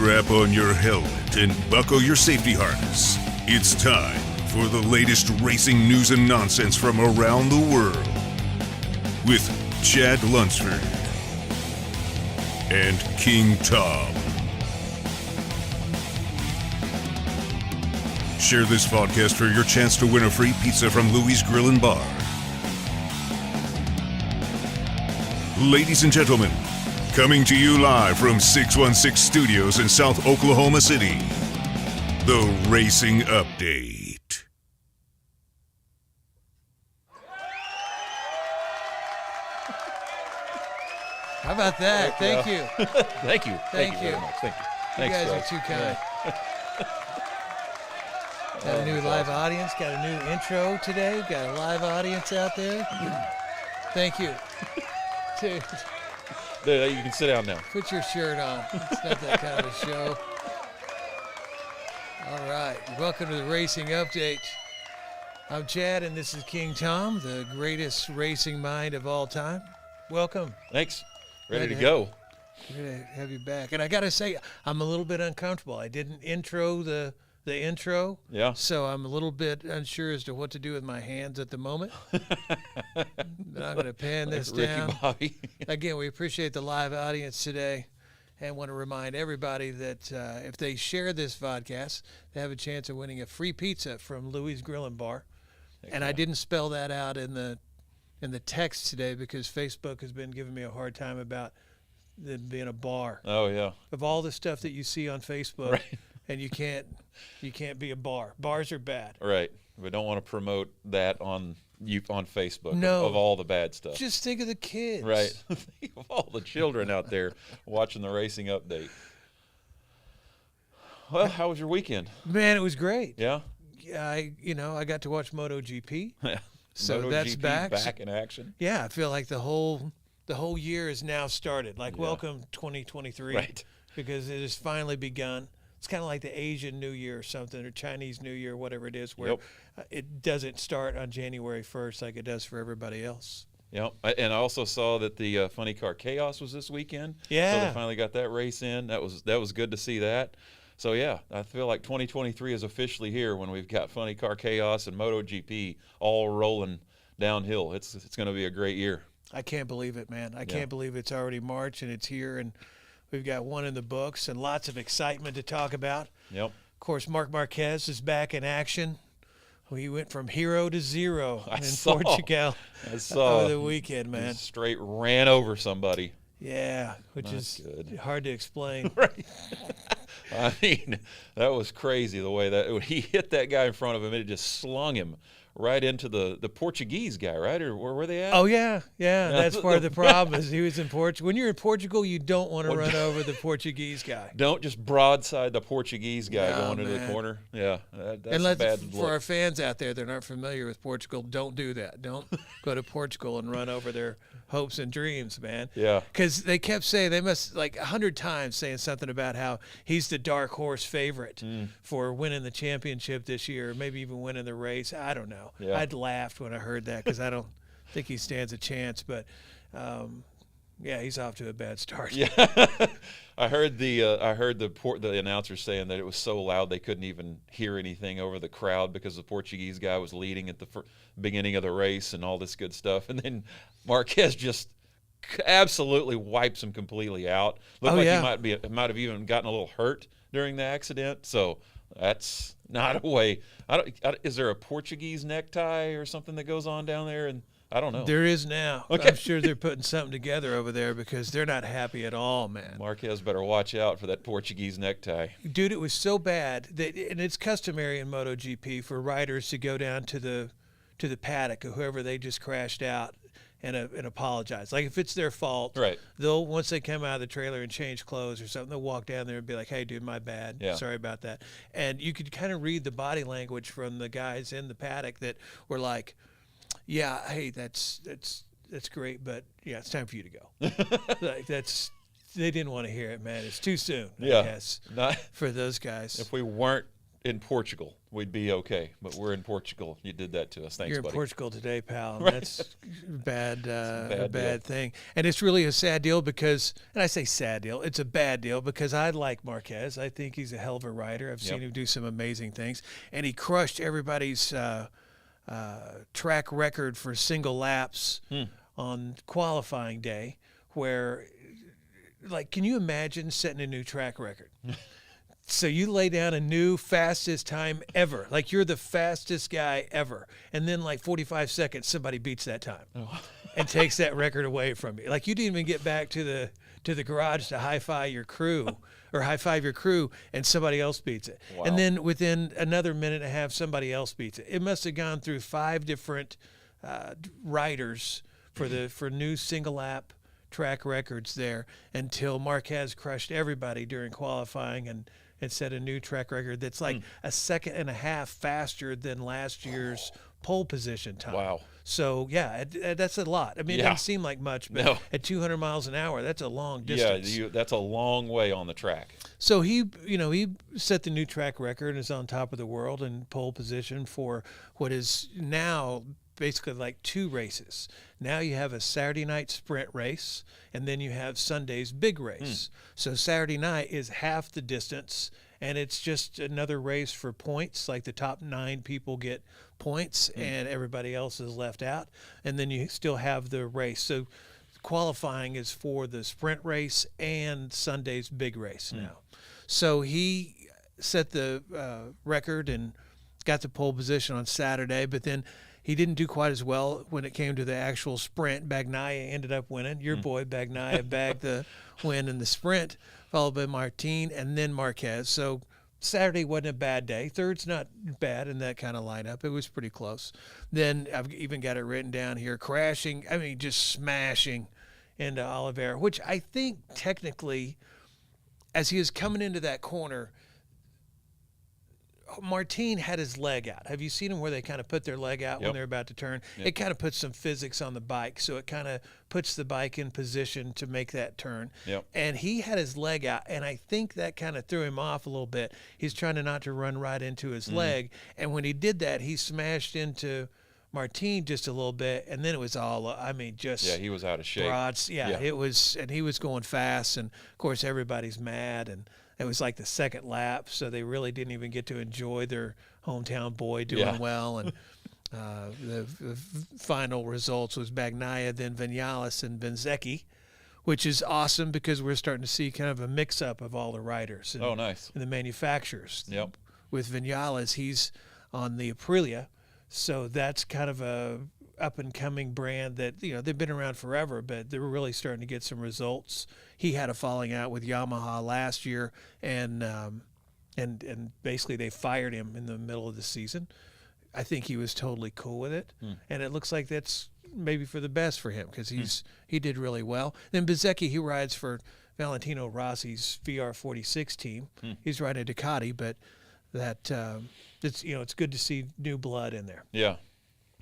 Strap on your helmet and buckle your safety harness. It's time for the latest racing news and nonsense from around the world with Chad Lunsford and King Tom. Share this podcast for your chance to win a free pizza from Louis Grill and Bar. Ladies and gentlemen, coming to you live from 616 Studios in South Oklahoma City, the Racing Update. How about that? Thank you. Thank you. Thank you. Very much. Thank you. You Thanks, guys are too kind. Got a new live audience. Got a new intro today. Got a live audience out there. Thank you. Dude, You can sit down now. put your shirt on. It's not that kind of a show. All right. Welcome to the Racing Update. I'm Chad, and this is King Tom, the greatest racing mind of all time. Welcome. Thanks. Ready to Glad go. Good to have you back. And I got to say, I'm a little bit uncomfortable. I didn't intro the intro. Yeah. So I'm a little bit unsure as to what to do with my hands at the moment. But I'm going to pan this Ricky down. Bobby. Again, we appreciate the live audience today and want to remind everybody that if they share this podcast, they have a chance of winning a free pizza from Louis Grill and Bar. And I didn't spell that out in the text today because Facebook has been giving me a hard time about them being a bar. Oh, yeah. Of all the stuff that you see on Facebook, Right. and you can't be a bar. Bars are bad. Right. We don't want to promote that on Facebook No. of all the bad stuff. Just think of the kids. Right. Think of all the children out there watching the Racing Update. Well, how was your weekend? Man, it was great. Yeah? I got to watch MotoGP. So MotoGP that's back. back in action. Yeah, I feel like the whole year is now started. Like, Yeah. welcome 2023. Right. Because it has finally begun. It's kind of like the Asian New Year or something, or Chinese New Year, whatever it is, where Yep. It doesn't start on January 1st like it does for everybody else. Yep. And I also saw that the Funny Car Chaos was this weekend. So Yeah. they finally got that race in. That was good to see that. So, yeah, I feel like 2023 is officially here when we've got Funny Car Chaos and MotoGP all rolling downhill. It's going to be a great year. I can't believe it, man. I can't believe it's already March and it's here, and we've got one in the books and lots of excitement to talk about. Yep. Of course, Marc Marquez is back in action. He went from hero to zero in Portugal I saw over the weekend, man. He straight ran over somebody. Yeah, which Not is good. hard to explain. Right. I mean, that was crazy the way that when he hit that guy in front of him, it just slung him right into the Portuguese guy, right? Or where were they at? Oh, yeah. That's part of the problem is he was in Portugal. When you're in Portugal, you don't want to run over the Portuguese guy. Don't just broadside the Portuguese guy No, going into man. the corner. Yeah, that's And a bad for look. our fans out there that aren't familiar with Portugal, don't do that. Don't go to Portugal and run over their hopes and dreams, man. Yeah. Because they kept saying, they must, like 100 times saying something about how he's the dark horse favorite for winning the championship this year, maybe even winning the race. I don't know. Yeah. I'd laughed when I heard that because I don't think he stands a chance. But, yeah, he's off to a bad start. Yeah, I heard the announcer saying that it was so loud they couldn't even hear anything over the crowd because the Portuguese guy was leading at the beginning of the race and all this good stuff, and then Marquez just absolutely wipes him completely out. Looked like he might have even gotten a little hurt during the accident. So that's not a way. Is there a Portuguese necktie or something that goes on down there? And I don't know. There is now. Okay. I'm sure they're putting something together over there because they're not happy at all, man. Marquez better watch out for that Portuguese necktie. Dude, it was so bad that, and it's customary in MotoGP for riders to go down to the paddock or whoever they just crashed out and apologize. Like if it's their fault, Right. they'll, once they come out of the trailer and change clothes or something, they'll walk down there and be like, "Hey, dude, my bad. Yeah. Sorry about that." And you could kind of read the body language from the guys in the paddock that were like, "Yeah, hey, that's great, but yeah, it's time for you to go." Like they didn't want to hear it, man. It's too soon, I Yeah. guess, Not for those guys. if we weren't in Portugal, we'd be okay. But we're in Portugal. You did that to us. Thanks, You're in buddy. Portugal today, pal. And Right. that's bad, a a bad bad deal. thing. And it's really a sad deal because, and I say sad deal, it's a bad deal because I like Marquez. I think he's a hell of a rider. I've seen Yep. him do some amazing things. And he crushed everybody's track record for single laps on qualifying day where, like, can you imagine setting a new track record? So you lay down a new fastest time ever, like you're the fastest guy ever, and then like 45 seconds somebody beats that time and takes that record away from you. Like you didn't even get back to the garage to high-five your crew and somebody else beats it. Wow. And then within another minute and a half somebody else beats it. It must have gone through 5 different riders for new single lap track records there until Marquez crushed everybody during qualifying and set a new track record that's like a second and a half faster than last year's pole position time. Wow. So, yeah, that's a lot. I mean, it Yeah. doesn't seem like much, but No. at 200 miles an hour, that's a long distance. Yeah, that's a long way on the track. So he set the new track record and is on top of the world in pole position for what is now basically like 2 races. Now you have a Saturday night sprint race, and then you have Sunday's big race. So Saturday night is half the distance, and it's just another race for points. Like the top 9 people get points, and everybody else is left out. And then you still have the race. So qualifying is for the sprint race and Sunday's big race now. So he set the record and got the pole position on Saturday, but then he didn't do quite as well when it came to the actual sprint. Bagnaia ended up winning. Your boy Bagnaia bagged the win in the sprint, followed by Martin and then Marquez. So Saturday wasn't a bad day. Third's not bad in that kind of lineup. It was pretty close. Then I've even got it written down here, just smashing into Oliveira, which I think technically, as he was coming into that corner, Martin had his leg out. Have you seen him where they kind of put their leg out when Yep. they're about to turn? Yep. It kind of puts some physics on the bike, so it kind of puts the bike in position to make that turn. Yep. And he had his leg out, and I think that kind of threw him off a little bit. He's trying to not to run right into his leg, and when he did that, he smashed into Martin just a little bit, and then it was all, just Yeah, he was out of shape. broads. Yeah, it was, and he was going fast, and of course everybody's mad, and it was like the second lap, so they really didn't even get to enjoy their hometown boy doing well. And the final results was Bagnaia, then Vinales, and Benzecchi, which is awesome because we're starting to see kind of a mix-up of all the riders and, Oh, nice. and the manufacturers. Yep. With Vinales, he's on the Aprilia, so that's kind of a up-and-coming brand that, they've been around forever, but they're really starting to get some results. He had a falling out with Yamaha last year, and basically they fired him in the middle of the season. I think he was totally cool with it, and it looks like that's maybe for the best for him because he did really well. Then Bezzecchi, he rides for Valentino Rossi's VR46 team. He's riding a Ducati, but that it's good to see new blood in there. Yeah.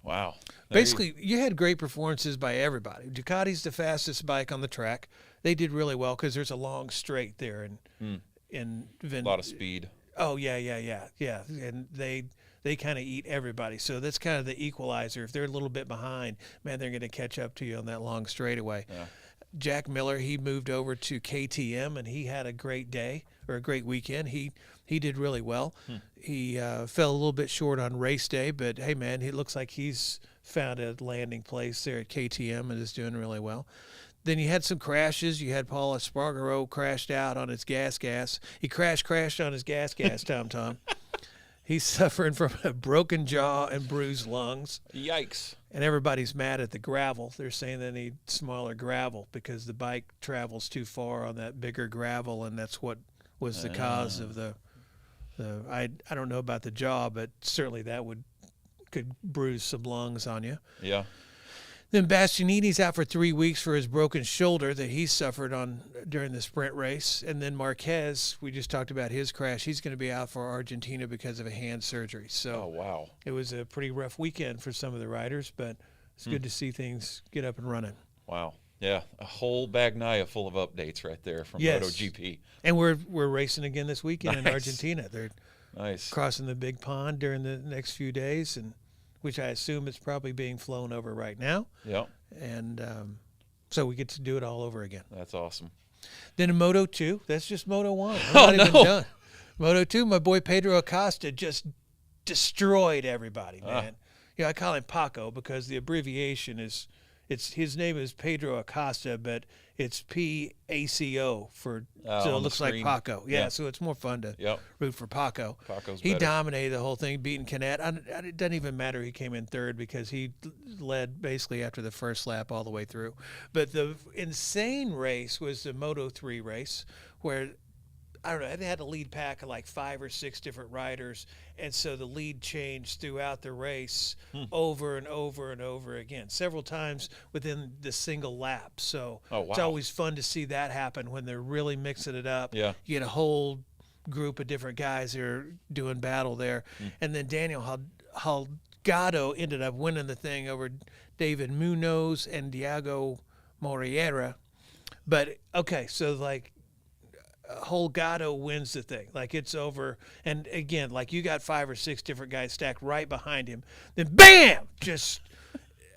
Wow. Basically, you had great performances by everybody. Ducati's the fastest bike on the track. They did really well because there's a long straight there, and A lot of speed. Oh yeah, and they kind of eat everybody. So that's kind of the equalizer. If they're a little bit behind, man, they're going to catch up to you on that long straightaway. Yeah. Jack Miller, he moved over to KTM, and he had a great day or a great weekend. He did really well. He fell a little bit short on race day, but hey, man, it looks like he's found a landing place there at KTM and is doing really well. Then you had some crashes. You had Paul Espargaro crashed out on his gas. He crashed on his gas, Tom. He's suffering from a broken jaw and bruised lungs. Yikes. And everybody's mad at the gravel. They're saying they need smaller gravel because the bike travels too far on that bigger gravel, and that's what was the cause of the I don't know about the jaw, but certainly that could bruise some lungs on you. Yeah. Then Bastianini's out for 3 weeks for his broken shoulder that he suffered on during the sprint race. And then Marquez, we just talked about his crash. He's going to be out for Argentina because of a hand surgery. So Oh, wow. it was a pretty rough weekend for some of the riders, but it's good to see things get up and running. Wow. Yeah. A whole Bagnaia full of updates right there from Yes. MotoGP. And we're racing again this weekend in Nice. Argentina. They're Nice. crossing the big pond during the next few days, and which I assume is probably being flown over right now. Yep. And so we get to do it all over again. That's awesome. Then in Moto 2, that's just Moto 1. I'm Oh, not even no. done. Moto 2, my boy Pedro Acosta just destroyed everybody, man. I call him Paco because the abbreviation is, his name is Pedro Acosta, but it's PACO for, so on it the looks like screen. Paco. Yeah, Yeah. so it's more fun to Yep. root for Paco. Paco's He better. dominated the whole thing, beating Canet. It doesn't even matter he came in third because he led basically after the first lap all the way through. But the insane race was the Moto 3 race where, I don't know, they had a lead pack of like 5 or 6 different riders, and so the lead changed throughout the race over and over and over again, several times within the single lap. So Oh, it's wow. always fun to see that happen when they're really mixing it up. Yeah. You get a whole group of different guys who are doing battle there. And then Daniel Holgado ended up winning the thing over David Munoz and Diego Moreira. But, okay, so like, Holgado wins the thing. Like, it's over. And again, like, you got 5 or 6 different guys stacked right behind him. Then, bam! Just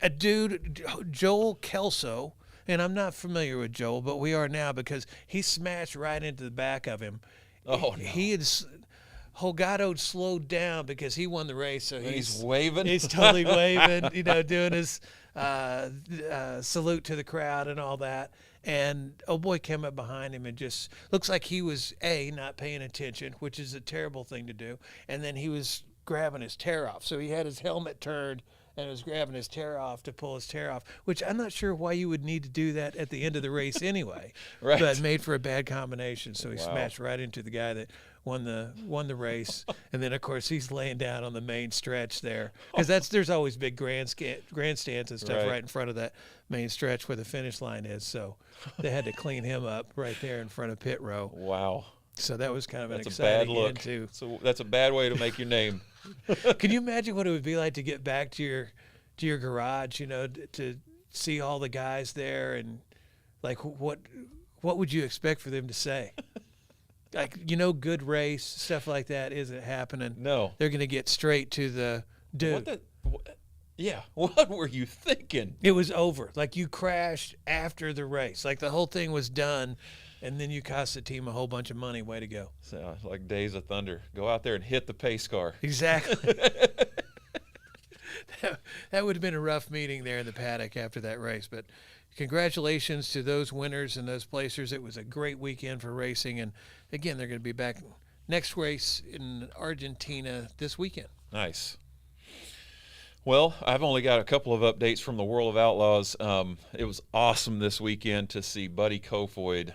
a dude, Joel Kelso. And I'm not familiar with Joel, but we are now because he smashed right into the back of him. Oh, no. He had Holgado slowed down because he won the race. So He's waving. He's totally waving, doing his salute to the crowd and all that. And oh boy came up behind him and just looks like he was not paying attention, which is a terrible thing to do. And then he was grabbing his tear off. So he had his helmet turned and was grabbing his tear off to pull his tear off, which I'm not sure why you would need to do that at the end of the race anyway. Right. But made for a bad combination. So he Wow. smashed right into the guy that won the race. And then of course he's laying down on the main stretch there because there's always big grandstands and stuff right in front of that main stretch where the finish line is. So they had to clean him up right there in front of pit row. Wow. So that was kind of That's an a bad exciting look. end too. So that's a bad way to make your name. Can you imagine what it would be like to get back to your garage, to see all the guys there and like what would you expect for them to say? Like, good race, stuff like that isn't happening. No. They're going to get straight to the dude. Yeah. What were you thinking? It was over. Like, you crashed after the race. Like, the whole thing was done, and then you cost the team a whole bunch of money. Way to go. So, like Days of Thunder. Go out there and hit the pace car. Exactly. That would have been a rough meeting there in the paddock after that race. But congratulations to those winners and those placers. It was a great weekend for racing. And, again, they're going to be back next race in Argentina this weekend. Nice. Well, I've only got a couple of updates from the World of Outlaws. It was awesome this weekend to see Buddy Kofoid,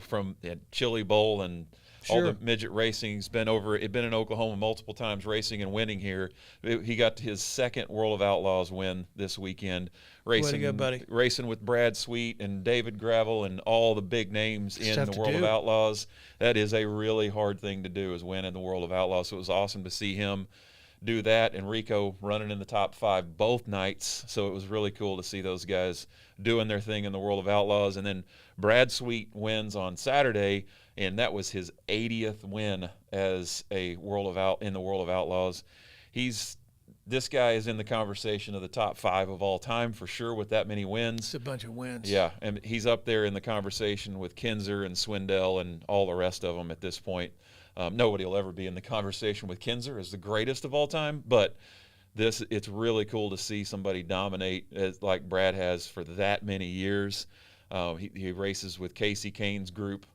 from Chili Bowl and all the midget racing. He's been in Oklahoma multiple times racing and winning here. He got his second World of Outlaws win this weekend, racing, Way to go, buddy. racing with Brad Sweet and David Gravel and all the big names It's in tough the to World of do. Outlaws. That is a really hard thing to do, is win in the World of Outlaws. So it was awesome to see him do that, and Rico running in the top 5 both nights. So it was really cool to see those guys doing their thing in the World of Outlaws. And then Brad Sweet wins on Saturday, and that was his 80th win as in the World of Outlaws. This guy is in the conversation of the top 5 of all time for sure with that many wins. It's a bunch of wins. Yeah, and he's up there in the conversation with Kinzer and Swindell and all the rest of them at this point. Nobody will ever be in the conversation with Kinzer as the greatest of all time, but it's really cool to see somebody dominate like Brad has for that many years. He races with Casey Kane's group.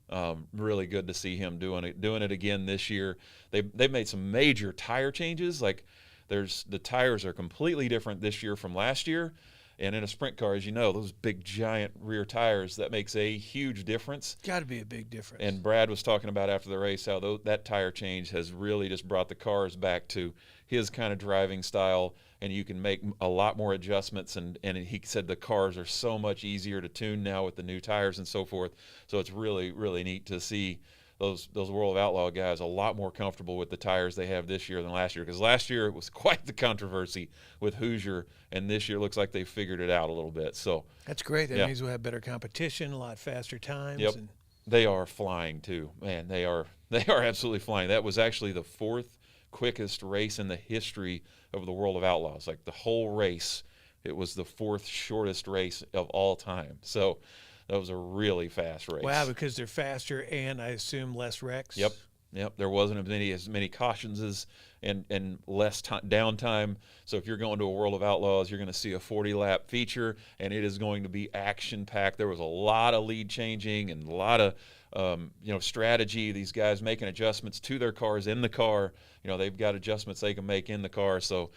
Really good to see him doing it again this year. They've made some major tire changes. Like the tires are completely different this year from last year. And in a sprint car, as you know, those big giant rear tires, that makes a huge difference. Got to be a big difference. And Brad was talking about after the race how that tire change has really just brought the cars back to his kind of driving style, and you can make a lot more adjustments. And he said the cars are so much easier to tune now with the new tires and so forth. So it's really, really neat to see those World of Outlaw guys a lot more comfortable with the tires they have this year than last year. Because last year it was quite the controversy with Hoosier, and this year it looks like they figured it out a little bit. So that's great. That yeah. means we'll have better competition, a lot faster times. Yep. And They are flying too, man. They are They are absolutely flying. That was actually the 4th quickest race in the history of the World of Outlaws. Like the whole race, it was the 4th shortest race of all time. So that was a really fast race. Wow, because they're faster and I assume less wrecks. Yep. There wasn't as many cautions and less downtime. So if you're going to a World of Outlaws, you're going to see a 40-lap feature, and it is going to be action-packed. There was a lot of lead changing and a lot of strategy. These guys making adjustments to their cars in the car. They've got adjustments they can make in the car. So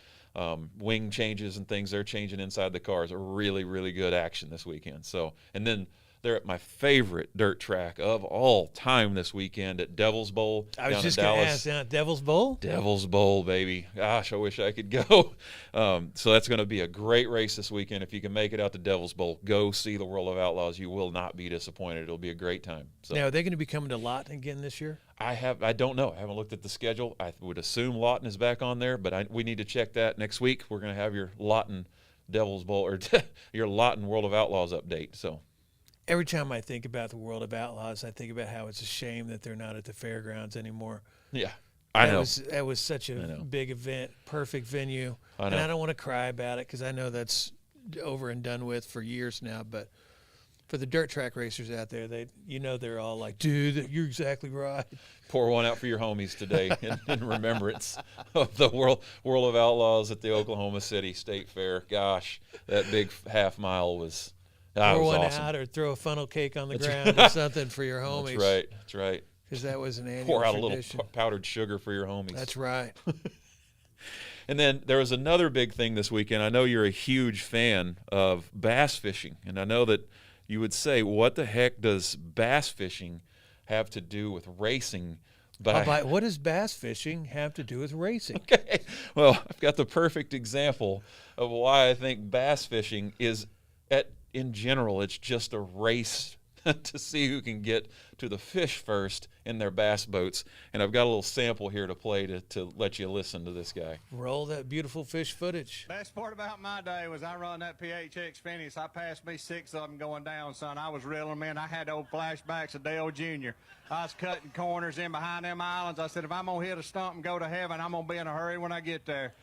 wing changes and things they're changing inside the cars are really, really good action this weekend. So, and then they're at my favorite dirt track of all time this weekend at Devil's Bowl. I was just going to ask, Devil's Bowl? Devil's Bowl, baby. Gosh, I wish I could go. So that's going to be a great race this weekend. If you can make it out to Devil's Bowl, go see the World of Outlaws. You will not be disappointed. It'll be a great time. So, now, are they going to be coming to Lawton again this year? I don't know. I haven't looked at the schedule. I would assume Lawton is back on there, but we need to check that next week. We're going to have your Lawton Devil's Bowl or your Lawton World of Outlaws update. So. Every time I think about the World of Outlaws, I think about how it's a shame that they're not at the fairgrounds anymore. Yeah, I know. That was such a big event, perfect venue. And I don't want to cry about it because I know that's over and done with for years now. But for the dirt track racers out there, they're all like, dude, you're exactly right. Pour one out for your homies today in remembrance of the World of Outlaws at the Oklahoma City State Fair. Gosh, that big half mile was... Pour one awesome. out or throw a funnel cake on the ground or something for your homies. That's right. Because that was an annual Pour out tradition. a little powdered sugar for your homies. That's right. And then there was another big thing this weekend. I know you're a huge fan of bass fishing, and I know that you would say, what the heck does bass fishing have to do with racing? But what does bass fishing have to do with racing? Okay. Well, I've got the perfect example of why I think bass fishing is in general, it's just a race to see who can get to the fish first in their bass boats. And I've got a little sample here to play to let you listen to this guy. Roll that beautiful fish footage. Best part about my day was I run that PHX Phineas. I passed me 6 of them going down, son. I was reeling them in. I had old flashbacks of Dale Jr. I was cutting corners in behind them islands. I said, if I'm going to hit a stump and go to heaven, I'm going to be in a hurry when I get there.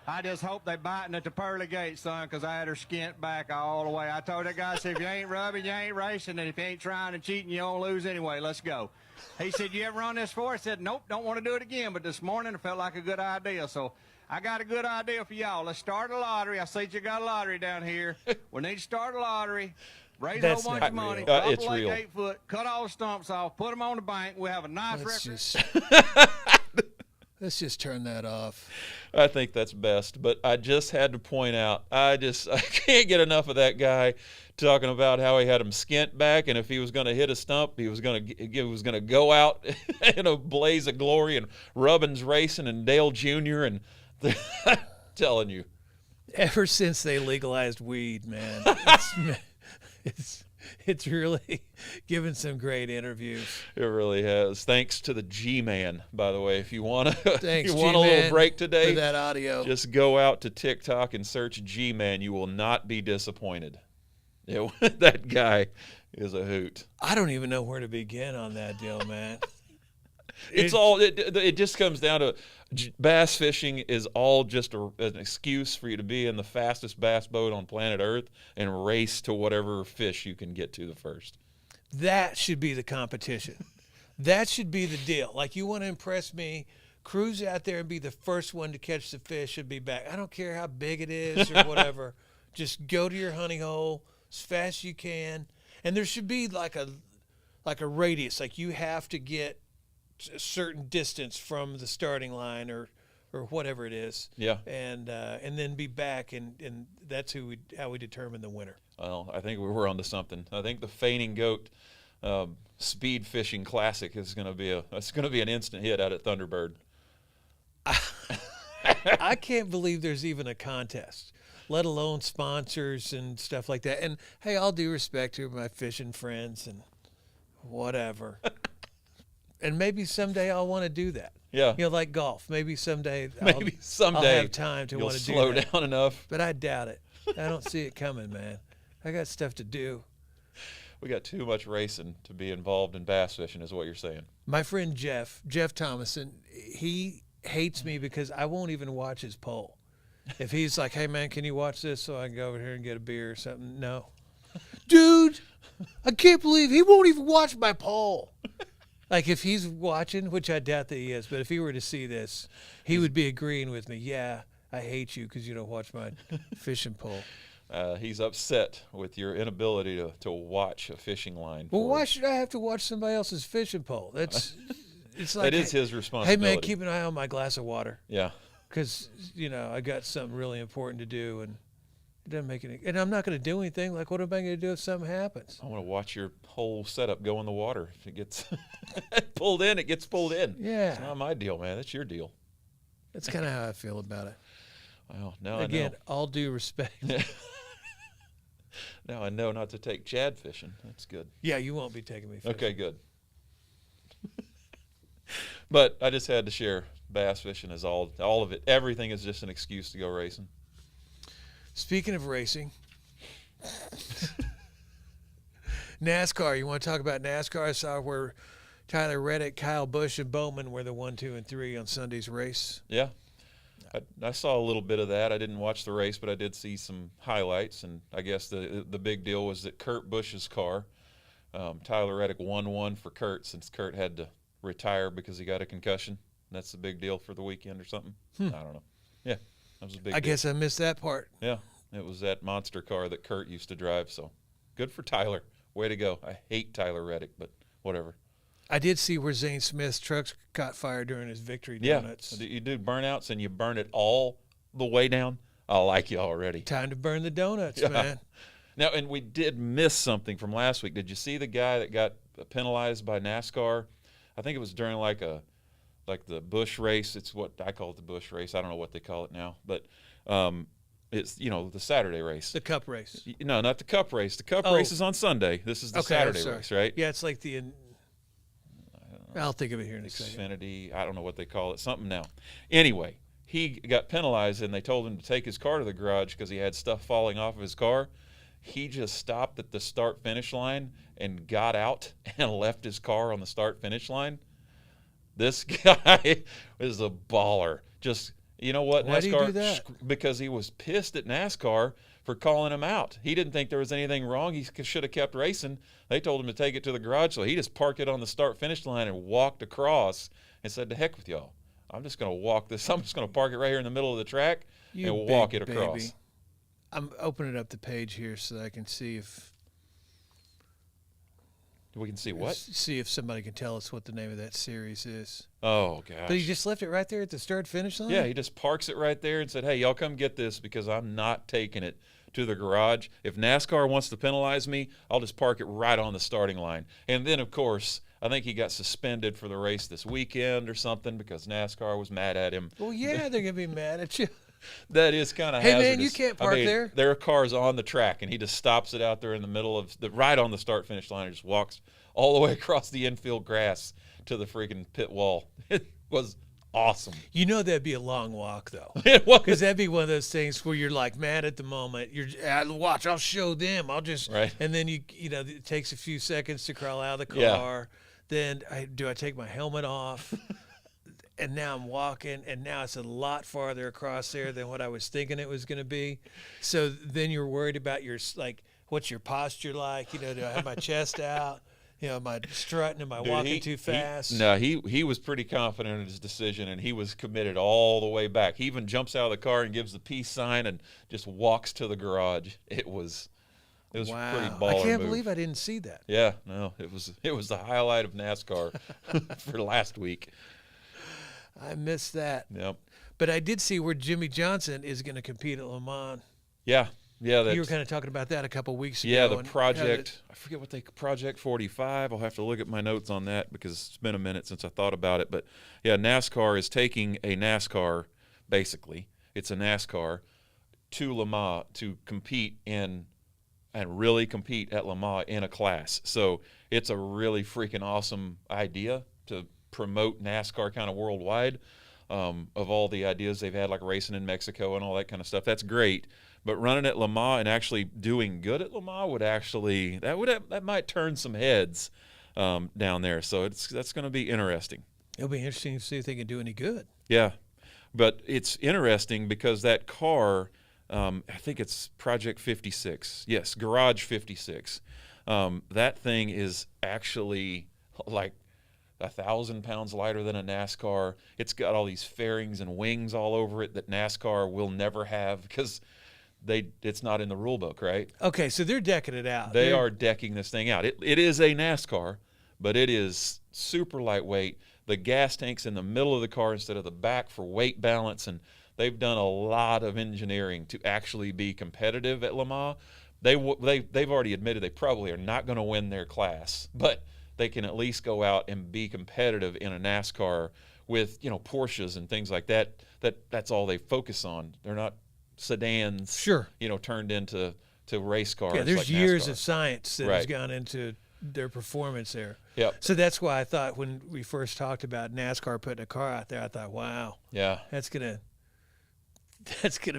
I just hope they biting at the pearly gate, son, because I had her skint back all the way. I told that guy, I said, if you ain't rubbing, you ain't racing, and if you ain't trying and cheating, you don't lose anyway. Let's go. He said, you ever run this before? I said, nope, don't want to do it again, but this morning it felt like a good idea. So I got a good idea for y'all. Let's start a lottery. I see you got a lottery down here. We need to start a lottery. Raise a whole bunch of money. It's like real. 8 foot. Cut all the stumps off. Put them on the bank. We have a nice Let's just turn that off. I think that's best, but I just had to point out, I can't get enough of that guy talking about how he had him skint back, and if he was going to hit a stump, he was going to go out in a blaze of glory, and Rubbin's racing and Dale Jr. and telling you. Ever since they legalized weed, man, it's really given some great interviews. It really has. Thanks to the G-Man, by the way. If you want Thanks, a little break today, for that audio. Just go out to TikTok and search G-Man. You will not be disappointed. That guy is a hoot. I don't even know where to begin on that deal, man. It just comes down to bass fishing is all just an excuse for you to be in the fastest bass boat on planet Earth and race to whatever fish you can get to the first. That should be the competition. That should be the deal. Like, you want to impress me, cruise out there and be the first one to catch the fish and be back. I don't care how big it is or whatever. Just go to your honey hole as fast as you can. And there should be like a radius. Like, you have to get a certain distance from the starting line or whatever it is. Yeah. And then be back, and that's how we determine the winner. Well, I think we're onto something. I think the Feigning Goat Speed Fishing Classic is going to be an instant hit out at Thunderbird. I can't believe there's even a contest, let alone sponsors and stuff like that. And hey, all due respect to my fishing friends and whatever. And maybe someday I'll want to do that. Yeah. Like golf. Maybe someday I'll have time to want to do that. Slow down enough. But I doubt it. I don't see it coming, man. I got stuff to do. we got too much racing to be involved in bass fishing, is what you're saying. My friend Jeff Thomason, he hates me because I won't even watch his pole. If he's like, hey, man, can you watch this so I can go over here and get a beer or something? No. Dude, I can't believe he won't even watch my pole. Like, if he's watching, which I doubt that he is, but if he were to see this, he would be agreeing with me. Yeah, I hate you because you don't watch my fishing pole. He's upset with your inability to watch a fishing line. Well, why should I have to watch somebody else's fishing pole? It's like, That is his hey, responsibility. man, keep an eye on my glass of water. Yeah. Because, I got something really important to do, and it doesn't make any. And I'm not going to do anything. Like, what am I going to do if something happens? I want to watch your whole setup go in the water. If it gets pulled in, it gets pulled in. Yeah. It's not my deal, man. That's your deal. That's kind of how I feel about it. Well, now Again, I know. all due respect. Now I know not to take Chad fishing. That's good. Yeah, you won't be taking me fishing. Okay, good. But I just had to share. Bass fishing is all of it. Everything is just an excuse to go racing. Speaking of racing, NASCAR. You want to talk about NASCAR? I saw where Tyler Reddick, Kyle Busch, and Bowman were the 1, 2, and 3 on Sunday's race. Yeah. I saw a little bit of that. I didn't watch the race, but I did see some highlights. And I guess the big deal was that Kurt Busch's car, Tyler Reddick won one for Kurt since Kurt had to retire because he got a concussion. That's the big deal for the weekend or something. I don't know. Yeah, that was a big deal. I guess I missed that part. Yeah, it was that monster car that Kurt used to drive. So good for Tyler. Way to go. I hate Tyler Reddick, but whatever. I did see where Zane Smith's trucks caught fire during his victory donuts. Yeah, you do burnouts and you burn it all the way down. I like you already. Time to burn the donuts, Yeah. man. Now, and we did miss something from last week. Did you see the guy that got penalized by NASCAR? I think it was during like the Busch race. It's what I call it, the Busch race. I don't know what they call it now, but it's the Saturday race. The Cup race. No, not the Cup race. The Cup Oh. race is on Sunday. This is the Okay, I'm Saturday sorry. race, right? Yeah, it's like the. I'll think of it here in a second. Xfinity, I don't know what they call it, something now. Anyway, he got penalized and they told him to take his car to the garage because he had stuff falling off of his car. He just stopped at the start-finish line and got out and left his car on the start-finish line. This guy is a baller. Just, you know what, Why NASCAR? did he do that? Because he was pissed at NASCAR for calling him out. He didn't think there was anything wrong. He should have kept racing. They told him to take it to the garage, so he just parked it on the start-finish line and walked across and said, to heck with y'all. I'm just going to walk this. I'm just going to park it right here in the middle of the track You and big walk it across. baby. I'm opening up the page here so that I can see if We can see what? see if somebody can tell us what the name of that series is. Oh, gosh. But he just left it right there at the start finish line? Yeah, he just parks it right there and said, hey, y'all come get this because I'm not taking it to the garage. If NASCAR wants to penalize me, I'll just park it right on the starting line. And then, of course, I think he got suspended for the race this weekend or something because NASCAR was mad at him. Well, yeah, they're going to be mad at you. That is kind of Hey, hazardous. man, you can't park there. There are cars on the track, and he just stops it out there in the middle of right on the start-finish line and just walks all the way across the infield grass to the freaking pit wall. It was awesome. You know that'd be a long walk, though. It was. Because that'd be one of those things where you're like mad at the moment. Watch, I'll show them. I'll just, Right. And then it takes a few seconds to crawl out of the Yeah. car. Then do I take my helmet off? And now I'm walking, and now it's a lot farther across there than what I was thinking it was going to be. So then you're worried about what's your posture like? Do I have my chest out? Am I strutting? Am I Dude, walking too fast? He was pretty confident in his decision, and he was committed all the way back. He even jumps out of the car and gives the peace sign and just walks to the garage. It was Wow. pretty baller I can't move. believe I didn't see that. Yeah, no, it was the highlight of NASCAR for last week. I missed that. Yep. But I did see where Jimmy Johnson is going to compete at Le Mans. Yeah. That's, You were kind of talking about that a couple weeks ago. yeah, the and how project. I forget what Project 45. I'll have to look at my notes on that because it's been a minute since I thought about it. But yeah, NASCAR is taking a NASCAR, basically. It's a NASCAR to Le Mans to compete in and really compete at Le Mans in a class. So it's a really freaking awesome idea to promote NASCAR kind of worldwide. Of all the ideas they've had, like racing in Mexico and all that kind of stuff. That's great. But running at Le Mans and actually doing good at Le Mans would actually that might turn some heads down there. So that's going to be interesting. It'll be interesting to see if they can do any good. Yeah, but it's interesting because that car, I think it's Project 56. Yes, Garage 56. That thing is actually like 1,000 pounds lighter than a NASCAR. It's got all these fairings and wings all over it that NASCAR will never have because it's not in the rule book, right? Okay, so they're decking it out. They are decking this thing out. It is a NASCAR, but it is super lightweight. The gas tank's in the middle of the car instead of the back for weight balance, and they've done a lot of engineering to actually be competitive at Le Mans. They've already admitted they probably are not going to win their class, but they can at least go out and be competitive in a NASCAR with, Porsches and things like that. That's all they focus on. They're not sedans, Sure. Turned into race cars. Yeah, there's like years NASCAR. of science that has Right. gone into their performance there. Yep. So that's why I thought when we first talked about NASCAR putting a car out there, I thought, wow, Yeah. that's gonna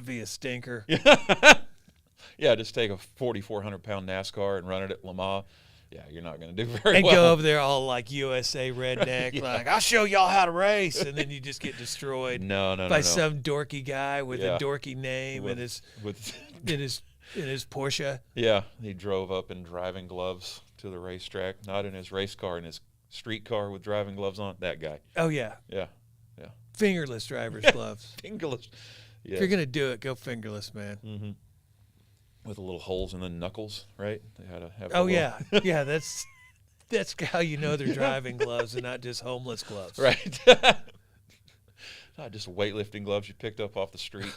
be a stinker. Yeah, just take a 4,400-pound NASCAR and run it at Le Mans. Yeah, you're not going to do very And well. go over there all like USA redneck, Yeah. like, I'll show y'all how to race, and then you just get destroyed No. by some dorky guy with Yeah. a dorky name With- and his with in his Porsche. Yeah, he drove up in driving gloves to the racetrack, not in his race car, in his street car with driving gloves on. That guy. Oh yeah, Yeah. fingerless driver's gloves. Fingerless. Yeah. If you're gonna do it, go fingerless, man. With the little holes in the knuckles, right? They had to have Oh the little- yeah, yeah. That's how you know they're driving gloves and not just homeless gloves. Right. Not just weightlifting gloves you picked up off the street.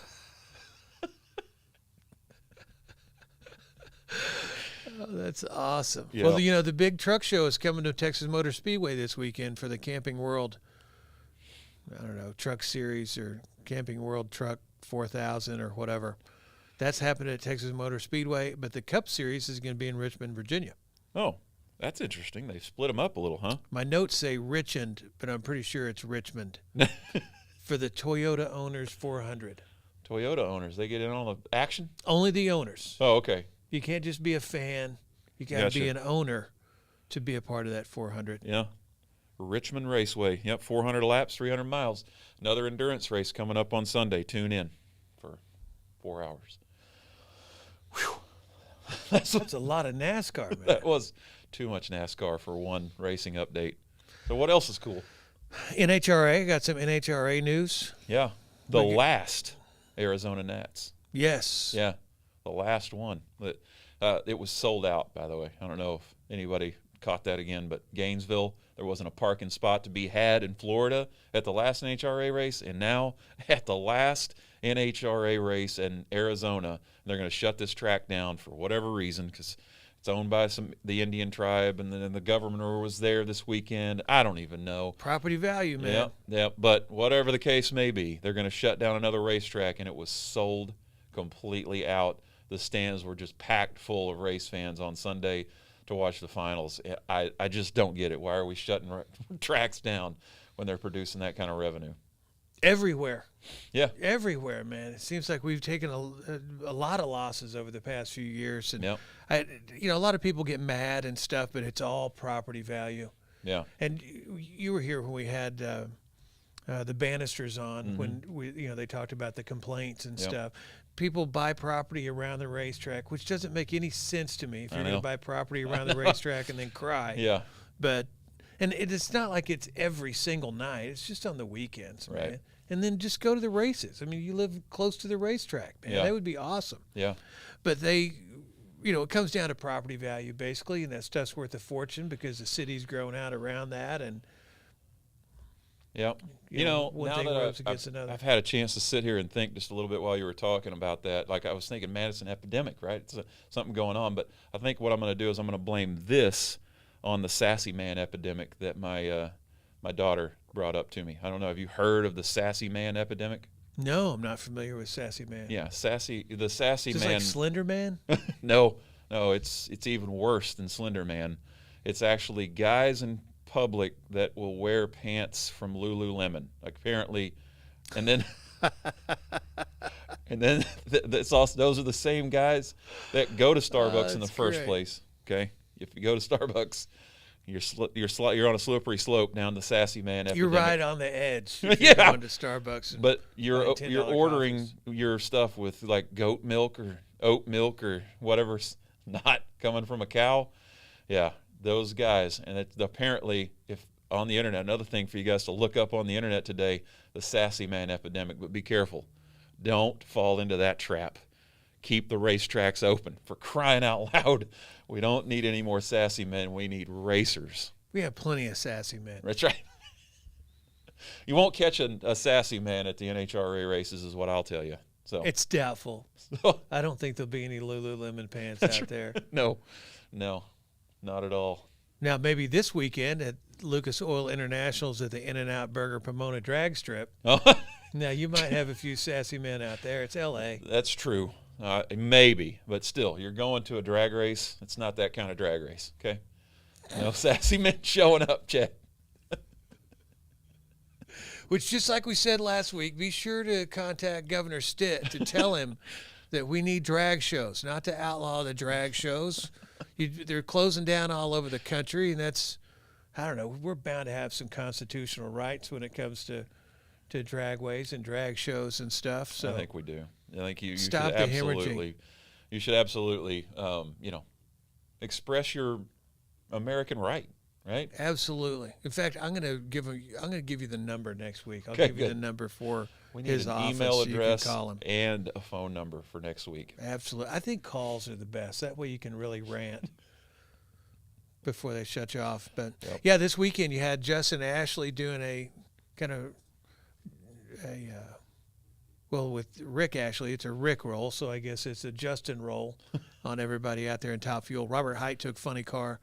Oh, that's awesome. Yeah. Well, the big truck show is coming to Texas Motor Speedway this weekend for the Camping World. I don't know, Truck Series or Camping World Truck 4000 or whatever. That's happening at Texas Motor Speedway, but the Cup Series is going to be in Richmond, Virginia. Oh, that's interesting. They split them up a little, huh? My notes say Richmond, but I'm pretty sure it's Richmond for the Toyota Owners 400. Toyota owners, they get in on the action? Only the owners. Oh, okay. You can't just be a fan. You got to Gotcha. be an owner to be a part of that 400. Yeah. Richmond Raceway. Yep, 400 laps, 300 miles. Another endurance race coming up on Sunday. Tune in for 4 hours. Whew. That's a lot of NASCAR, man. That was too much NASCAR for one racing update. So what else is cool? NHRA, got some NHRA news. Yeah, the last Arizona Nats. Yes. Yeah, the last one. It was sold out, by the way. I don't know if anybody caught that again, but Gainesville, there wasn't a parking spot to be had in Florida at the last NHRA race, and now at the last NHRA race in Arizona, they're going to shut this track down for whatever reason because it's owned by the Indian tribe, and then the governor was there this weekend. I don't even know. Property value, man. Yep. But whatever the case may be, they're going to shut down another racetrack, and it was sold completely out. The stands were just packed full of race fans on Sunday to watch the finals. I just don't get it. Why are we shutting tracks down when they're producing that kind of revenue? Everywhere. Yeah. Everywhere, man. It seems like we've taken a lot of losses over the past few years. And, Yep. a lot of people get mad and stuff, but it's all property value. Yeah. And you were here when we had the Bannisters on, when they talked about the complaints and Yep. stuff. People buy property around the racetrack, which doesn't make any sense to me. If you're going know. to buy property around the racetrack and then cry. Yeah. But it's not like it's every single night. It's just on the weekends, man. Right. And then just go to the races. I mean, you live close to the racetrack, man. Yeah. That would be awesome. Yeah. But it comes down to property value basically, and that stuff's worth a fortune because the city's grown out around that. And Yeah. one now thing that rubs against another. I've had a chance to sit here and think just a little bit while you were talking about that. Like I was thinking Madison epidemic, right? It's something going on. But I think what I'm going to do is I'm going to blame this on the sassy man epidemic that my daughter brought up to me. I don't know. Have you heard of the sassy man epidemic? No, I'm not familiar with Sassy Man. Yeah, the sassy Just man. like Slender Man? No, it's even worse than Slender Man. It's actually guys in public that will wear pants from Lululemon, like apparently, and then And then that's also, those are the same guys that go to Starbucks in the that's first great. place. Okay, if you go to Starbucks, you're on a slippery slope down the sassy man You're epidemic. right on the edge. If you're Yeah. going to Starbucks. And But you're buying $10 ordering coffees. your stuff with like goat milk or oat milk or whatever's not coming from a cow. Yeah, those guys. And apparently, if on the internet, another thing for you guys to look up on the internet today, the sassy man epidemic. But be careful. Don't fall into that trap. Keep the racetracks open. For crying out loud, we don't need any more sassy men. We need racers. We have plenty of sassy men. That's right. You won't catch a sassy man at the NHRA races, is what I'll tell you. So It's doubtful. I don't think there'll be any Lululemon pants out there. no, not at all. Now, maybe this weekend at Lucas Oil International's at the In-N-Out Burger Pomona drag strip. Oh, Now, you might have a few sassy men out there. It's L.A. that's true. Maybe, but still, you're going to a drag race. It's not that kind of drag race, okay? No sassy men showing up, Chad. Which, just like we said last week, be sure to contact Governor Stitt to tell him that we need drag shows, not to outlaw the drag shows. They're closing down all over the country, and that's, I don't know, we're bound to have some constitutional rights when it comes to dragways and drag shows and stuff. So I think we do. I think you should Stop the hemorrhaging. absolutely, express your American right, right? absolutely. In fact, I'm going to give you the number next week. I'll Okay, give you the good. number for We need his an office email so you address can call him. and a phone number for next week. Absolutely. I think calls are the best. That way you can really rant before they shut you off. But Yep. yeah, this weekend you had Justin Ashley doing a kind of with Rick Ashley, it's a Rick roll, so I guess it's a Justin roll on everybody out there in Top Fuel. Robert Height took Funny Car.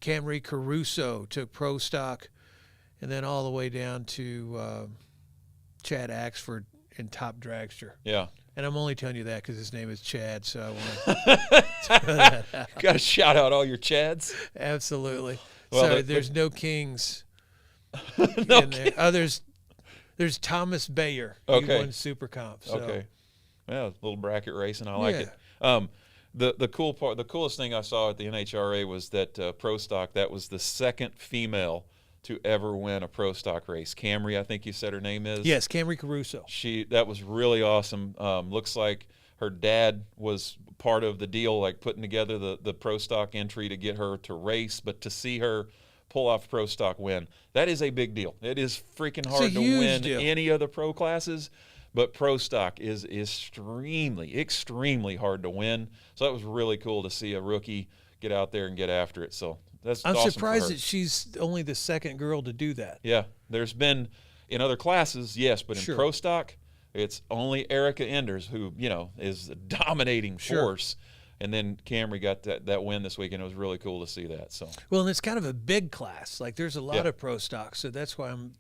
Camry Caruso took Pro Stock, and then all the way down to Chad Axford in Top Dragster. Yeah. And I'm only telling you that because his name is Chad, so I want to throw that out. Got to shout out all your Chads. Absolutely. Well, So the- there's no Kings No in there. Oh, there's Thomas Bayer. Okay. He won Super Comp. So. Okay. Yeah, a little bracket racing. I like Yeah. it. The coolest thing I saw at the NHRA was that Pro Stock, that was the second female to ever win a Pro Stock race. Camry, I think you said her name is. Yes, Camry Caruso. That was really awesome. Looks like her dad was part of the deal, like putting together the Pro Stock entry to get her to race, but to see her pull off Pro Stock win, that is a big deal. It is freaking hard to huge win deal. any of the pro classes, but Pro Stock is extremely hard to win. So that was really cool to see a rookie get out there and get after it. So that's I'm awesome for surprised her. that she's only the second girl to do that. Yeah, there's been in other classes, yes, but in Sure. Pro Stock, it's only Erica Enders who is a dominating Sure. force. And then Camry got that win this weekend. It was really cool to see that. So Well, and it's kind of a big class. Like there's a lot Yeah. of Pro Stock, so that's why I'm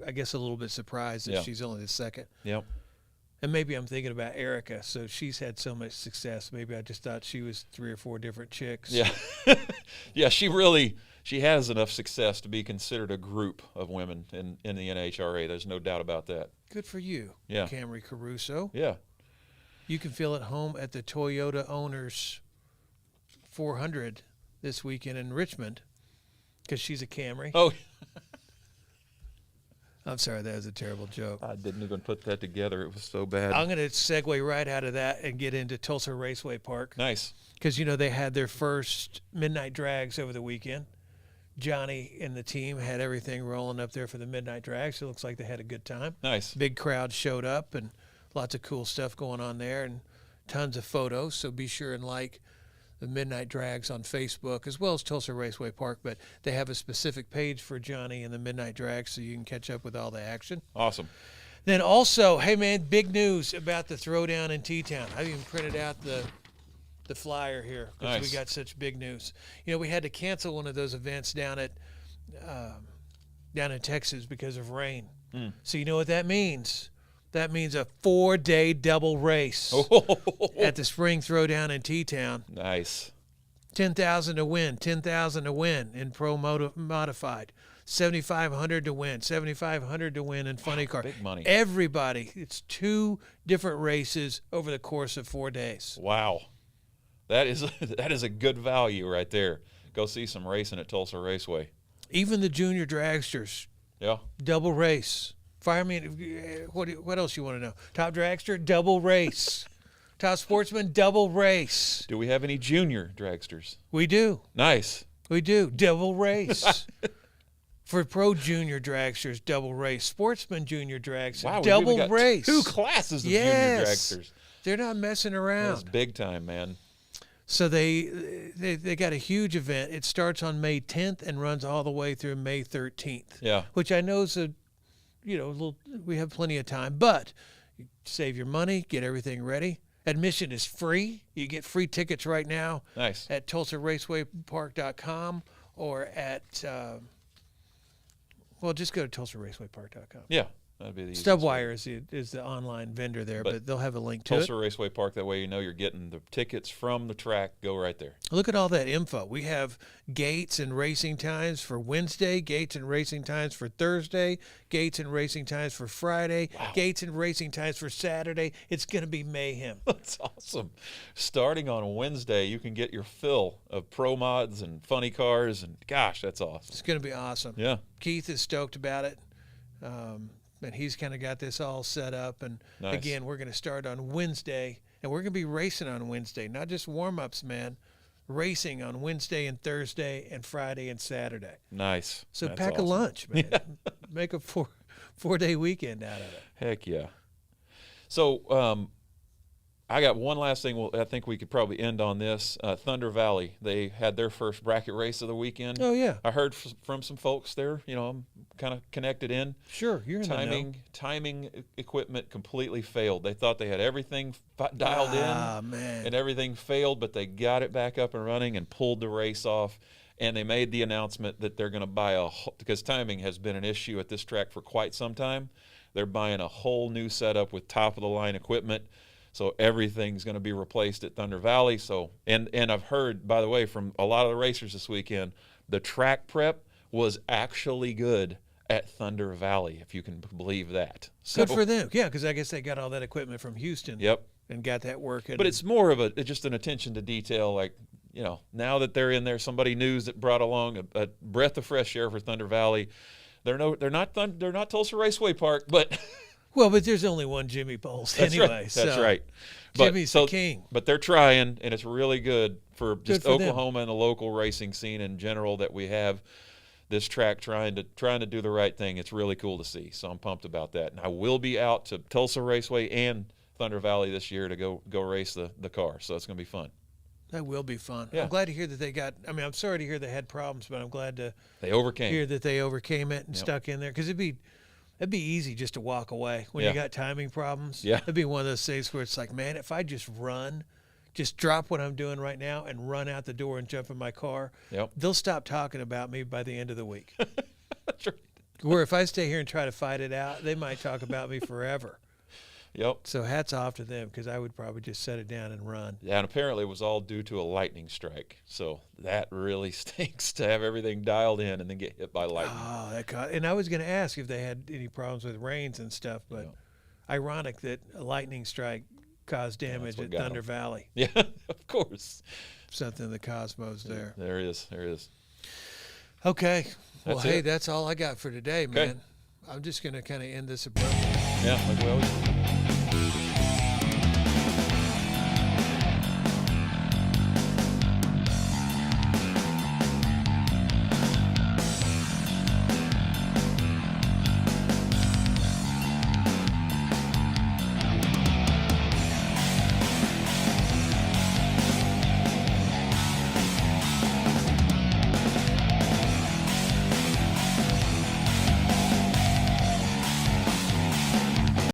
I guess a little bit surprised that Yeah. she's only the second. yep. And maybe I'm thinking about Erica. So she's had so much success. Maybe I just thought she was 3 or 4 different chicks. Yeah. Yeah, she has enough success to be considered a group of women in the NHRA. There's no doubt about that. Good for you, Yeah. Camry Caruso. Yeah. You can feel at home at the Toyota Owners 400 this weekend in Richmond because she's a Camry. Oh, I'm sorry, that was a terrible joke. I didn't even put that together. It was so bad. I'm going to segue right out of that and get into Tulsa Raceway Park Nice. because, they had their first midnight drags over the weekend. Johnny and the team had everything rolling up there for the midnight drags. So it looks like they had a good time. Nice. Big crowd showed up and lots of cool stuff going on there and tons of photos. So be sure and like the Midnight Drags on Facebook as well as Tulsa Raceway Park. But they have a specific page for Johnny and the Midnight Drags so you can catch up with all the action. Awesome. Then also, hey man, big news about the throwdown in T-Town. I even printed out the flyer here because Nice. we got such big news. We had to cancel one of those events down in Texas because of rain. So you know what that means? That means a 4-day double race at the Spring Throwdown in T-Town. Nice. 10,000 to win, 10,000 to win in pro modified. $7,500 to win, $7,500 to win in funny car. big money. Everybody. It's 2 different races over the course of 4 days. Wow. That is a good value right there. Go see some racing at Tulsa Raceway. Even the junior dragsters, Yeah. double race. Fireman, what else you want to know? Top dragster, double race. Top sportsman, double race. Do we have any junior dragsters? We do. Nice. We do. Double race. For pro junior dragsters, double race. Sportsman junior dragster, Wow, double we've got race. 2 classes of Yes. junior dragsters. They're not messing That's around. big time, man. So they got a huge event. It starts on May 10th and runs all the way through May 13th. Yeah. Which I know is we have plenty of time, but you save your money, get everything ready. Admission is free. You get free tickets right now Nice. at TulsaRacewayPark.com or at just go to TulsaRacewayPark.com. Yeah. That'd be the easiest Stubwire is the online vendor there, but they'll have a link to Tulsa it. Raceway Park. That way you know you're getting the tickets from the track. Go right there. Look at all that info. We have gates and racing times for Wednesday, gates and racing times for Thursday, gates and racing times for Friday, gates and racing times for Saturday. It's going to be mayhem. That's awesome. Starting on Wednesday, you can get your fill of pro mods and funny cars, and gosh, that's awesome. It's going to be awesome. Yeah. Keith is stoked about it. And he's kind of got this all set up. And Nice. again, we're going to start on Wednesday, and we're going to be racing on Wednesday, not just warm-ups, man. Racing on Wednesday and Thursday and Friday and Saturday. Nice. So That's pack awesome. a lunch, man. Make a four-day weekend out of it. Heck yeah. So I got one last thing. I think we could probably end on this. Thunder Valley, they had their first bracket race of the weekend. Oh, yeah. I heard from some folks there. I'm kind of connected in. Sure, you're in the know. Timing equipment completely failed. They thought they had everything dialed in. Ah, man. And everything failed, but they got it back up and running and pulled the race off. And they made the announcement that they're going to buy because timing has been an issue at this track for quite some time. They're buying a whole new setup with top-of-the-line equipment. So everything's going to be replaced at Thunder Valley. So and I've heard, by the way, from a lot of the racers this weekend, the track prep was actually good at Thunder Valley, if you can believe that. So, Good for them. Yeah, because I guess they got all that equipment from Houston. Yep. And got that working. But it's more of just an attention to detail. Like, now that they're in there, somebody news that brought along a breath of fresh air for Thunder Valley. They're not Tulsa Raceway Park, but well, but there's only one Jimmy Bowles that's anyway. right. That's right. Jimmy's the king. But they're trying, and it's really good for just for them. Oklahoma and the local racing scene in general that we have this track trying to do the right thing. It's really cool to see. So I'm pumped about that. And I will be out to Tulsa Raceway and Thunder Valley this year to go race the car. So it's going to be fun. That will be fun. Yeah. I'm glad to hear that they got. I mean, I'm sorry to hear they had problems, but I'm glad to They overcame. hear that they overcame it and Yep. stuck in there. Because it'd be easy just to walk away when Yeah. you got timing problems. Yeah. It'd be one of those things where it's like, man, if I just drop what I'm doing right now and run out the door and jump in my car, Yep. they'll stop talking about me by the end of the week. That's right. Where if I stay here and try to fight it out, they might talk about me forever. Yep. So hats off to them because I would probably just set it down and run. Yeah, and apparently it was all due to a lightning strike. So that really stinks to have everything dialed in and then get hit by lightning. Oh, and I was going to ask if they had any problems with rains and stuff, but ironic that a lightning strike caused damage what at got 'em. Thunder Valley. Yeah, of course. Something in the cosmos there. There is. Okay. Well, That's hey, it. that's all I got for today, man. I'm just going to kind of end this abruptly. Yeah, like we always do.